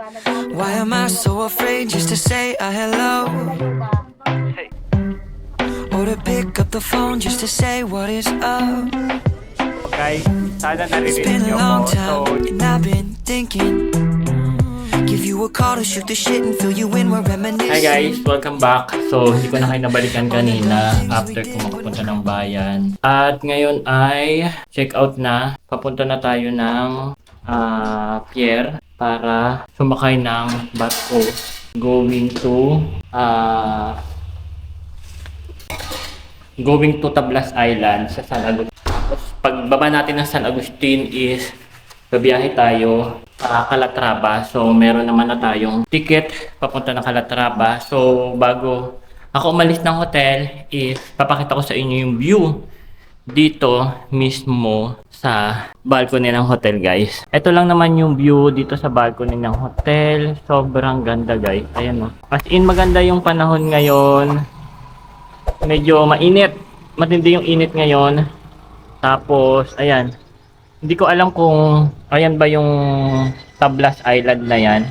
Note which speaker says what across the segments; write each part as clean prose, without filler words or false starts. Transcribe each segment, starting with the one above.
Speaker 1: Why am I so afraid just to say a hello? Or to pick up the phone just to say what is up?
Speaker 2: Guys, sana
Speaker 1: It's
Speaker 2: narinig
Speaker 1: been a
Speaker 2: nyo
Speaker 1: long
Speaker 2: ko. So,
Speaker 1: time and I've been thinking, give you a call to shoot the shit and fill you in. We're reminiscing.
Speaker 2: hi guys, welcome back. So, hindi ko na kayo nabalikan kanina after ko makapunta ng bayan. At ngayon ay check out na. Papunta na tayo ng pier para sumakay ng barko going to Tablas Island sa San Agustin. Tapos pagbaba natin ng San Agustin is babiyahe tayo sa Calatrava. So meron naman na tayong ticket papunta ng Calatrava. So bago ako umalis ng hotel is papakita ko sa inyo yung view dito mismo sa balcony ng hotel, guys. Ito lang naman yung view dito sa balcony ng hotel. Sobrang ganda, guys. Ayan, oh. As in maganda yung panahon ngayon. Medyo mainit. Matindi yung init ngayon. Tapos, ayan. Hindi ko alam kung ayan ba yung Tablas Island na yan.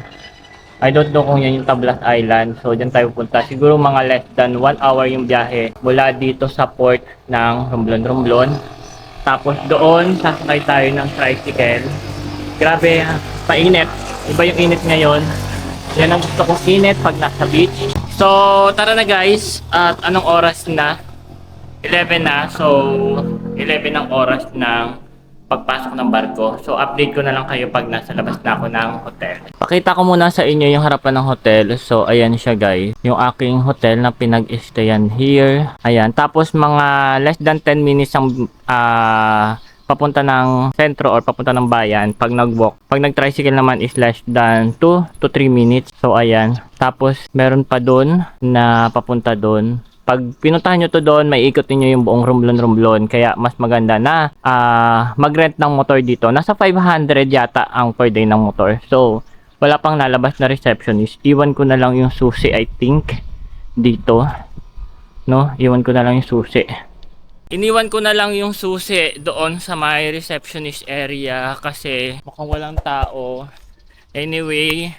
Speaker 2: I don't know kung yan yung Tablas Island. So, dyan tayo punta. Siguro mga less than 1 hour yung biyahe mula dito sa port ng Romblon. Tapos doon, sasakay tayo ng tricycle. Grabe, painit. Iba yung init ngayon. Yan ang gusto kong init pag nasa beach. So, tara na guys. At anong oras na? 11 na. So, 11 ang oras ng pagpasok ng barko. So, update ko na lang kayo pag nasa labas na ako ng hotel. Pakita ko muna sa inyo yung harapan ng hotel. So, ayan siya guys. Yung aking hotel na pinag-stayan here. Ayan. Tapos, mga less than 10 minutes ang papunta ng sentro or papunta ng bayan pag nag-walk. Pag nag-tricycle naman is less than 2 to 3 minutes. So, ayan. Tapos, meron pa doon na papunta doon. Pag pinuntahan nyo to doon, may ikot niyo yung buong Romblon. Kaya mas maganda na mag-rent ng motor dito. Nasa 500 yata ang per day ng motor. So, wala pang lalabas na receptionist. Iwan ko na lang yung susi, I think, dito. No? Iwan ko na lang yung susi. Iniwan ko na lang yung susi doon sa may receptionist area kasi mukhang walang tao. Anyway,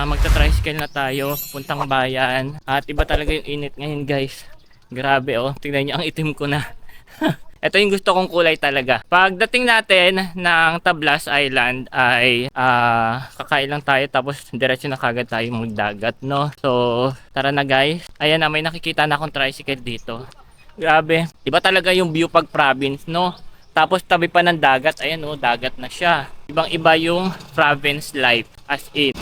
Speaker 2: magta-tricycle na tayo papuntang bayan. At iba talaga yung init ngayon, guys. Grabe, oh. Tingnan niyo ang itim ko na. Ito yung gusto kong kulay talaga. Pagdating natin ng Tablas Island ay kakain lang tayo tapos diretso na kagad tayo magdagat, no? So, tara na guys. Ayan na, may nakikita na akong tricycle dito. Grabe. Iba talaga yung view pag province, no? Tapos tabi pa ng dagat, ayan oh, dagat na siya. Ibang-iba yung province life as in.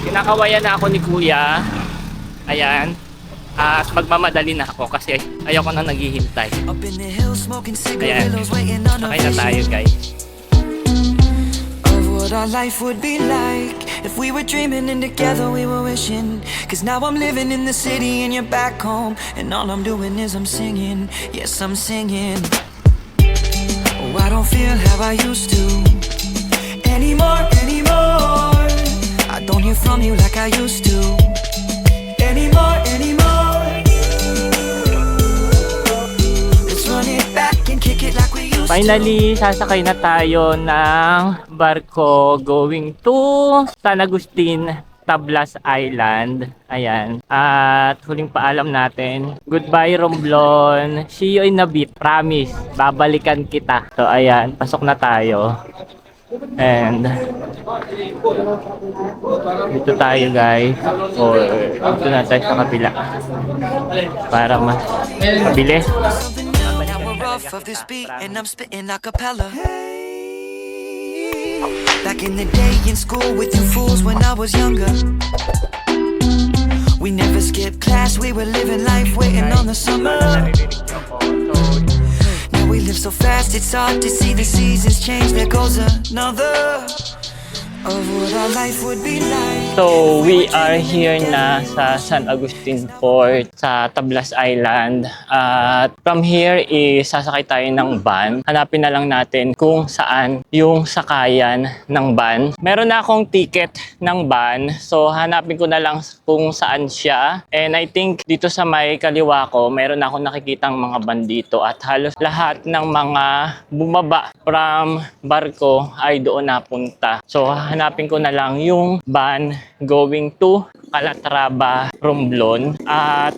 Speaker 2: Kinakawayan na ako ni Kuya. Ayan. At magmamadali na ako kasi ayoko na naghihintay. Ayan. Sakay na tayo guys.
Speaker 1: Of what our life would be like if we were dreaming and together we were wishing. Cause now I'm living in the city and you're back home. And all I'm doing is I'm singing. Yes, I'm singing. Oh, I don't feel how I used to anymore. I don't hear from you like I used to anymore. Let's run it back and kick it like we used to.
Speaker 2: Finally, sasakay na tayo ng barko going to San Agustin, Tablas Island. Ayan. At huling paalam natin. Goodbye, Romblon. See you in a bit. Promise. Babalikan kita. So, ayan. Pasok na tayo. And dito tayo, guys. Or dito na tayo sa kabila. Para mas mabilis.
Speaker 1: Something new, now we're off of this beat and I'm spitting a cappella. Back in the day in school with you fools when I was younger. We never skipped class, we were living life waiting on the summer. Now we live so fast, it's hard to see the seasons change. There goes another of what our life would be like.
Speaker 2: So, we are here na sa San Agustin Port sa Tablas Island. At from here is sasakay tayo ng van. Hanapin na lang natin kung saan yung sakayan ng van. Meron na akong ticket ng van. So, hanapin ko na lang kung saan siya. And I think dito sa may kaliwa ko, meron na akong nakikitang mga van dito. At halos lahat ng mga bumaba from barko ay doon napunta. So, hanapin ko na lang yung van going to Calatrava, Romblon. At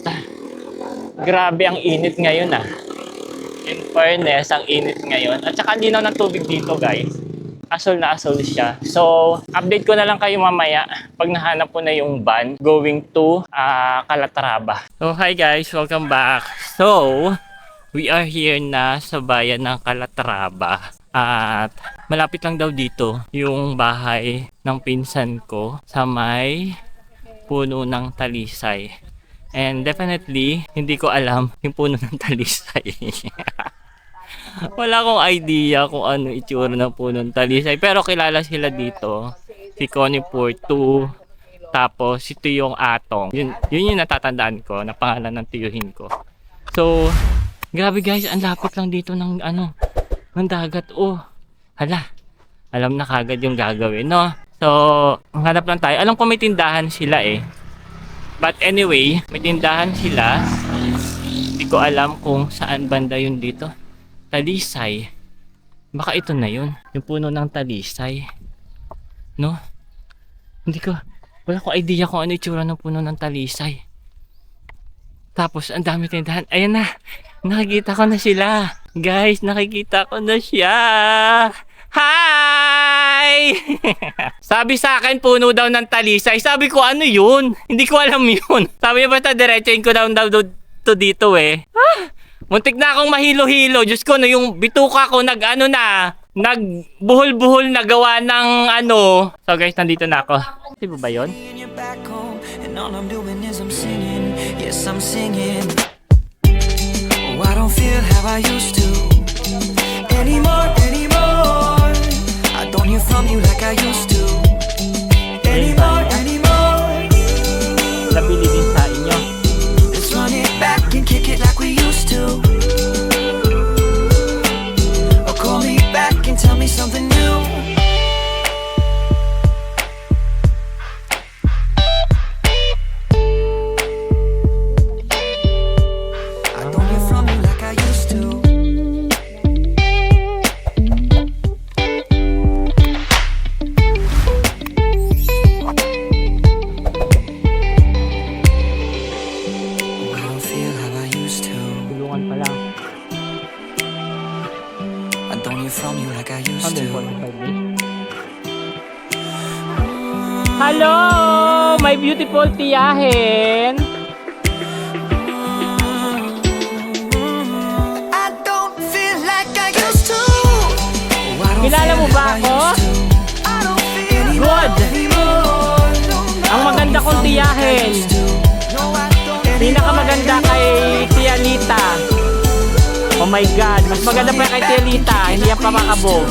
Speaker 2: grabe ang init ngayon In fairness, ang init ngayon. At saka linaw ng tubig dito guys. Asol na asol siya. So, update ko na lang kayo mamaya pag nahanap ko na yung van going to Calatrava. So, hi guys! Welcome back! So, we are here na sa bayan ng Calatrava. At malapit lang daw dito yung bahay ng pinsan ko sa may puno ng talisay. And definitely, hindi ko alam yung puno ng talisay. Wala akong idea kung ano itsura ng puno ng talisay. Pero kilala sila dito. Si Connie Porto. Tapos, si Tuyong Atong. Yun yung natatandaan ko na pangalan ng tiyuhin ko. So, grabe guys, ang lapit lang dito ng ng dagat. Oh, hala. Alam na kagad yung gagawin, no? So, hanap lang tayo. Alam ko may tindahan sila But anyway, may tindahan sila. Hindi ko alam kung saan banda yun dito. Talisay. Baka ito na yun. Yung puno ng talisay. No? Wala akong idea kung ano itsura ng puno ng talisay. Tapos, ang dami tindahan. Ayan na. Nakikita ko na sila. Guys, nakikita ko na siya. Hi! Sabi sa akin, puno daw ng talisay. Sabi ko, ano yun? Hindi ko alam yun. Sabi niya, basta diretsuin ko daw to dito Muntik na akong mahilo-hilo. Diyos ko, yung bituka ko nagbuhol-buhol na gawa ng So guys, nandito na ako. Di ba yun?
Speaker 1: In your back home, and all I'm doing is I'm singing. Yes, I'm singing. Oh, I don't feel how I used to anymore. I don't hear from you like I used to anymore.
Speaker 2: Nabili din sa inyo.
Speaker 1: Let's run it back and kick it like we used to. Or call me back and tell me something new. I don't hear from you like I used to. I don't feel how I used to.
Speaker 2: Tulungan pa lang.
Speaker 1: I don't hear from you like I used to.
Speaker 2: Hello, my beautiful tiyahin.
Speaker 1: I don't feel like I used to. Oh, I don't
Speaker 2: Kilala
Speaker 1: feel
Speaker 2: mo ba
Speaker 1: how I
Speaker 2: ako?
Speaker 1: used to. I don't feel
Speaker 2: Good.
Speaker 1: anymore.
Speaker 2: Ang maganda kong tiyahin.
Speaker 1: No, I don't
Speaker 2: Pinakamaganda kay Tia Lita. Oh my God, mas maganda pa kay Tia Lita. Hindi yan pamakabog.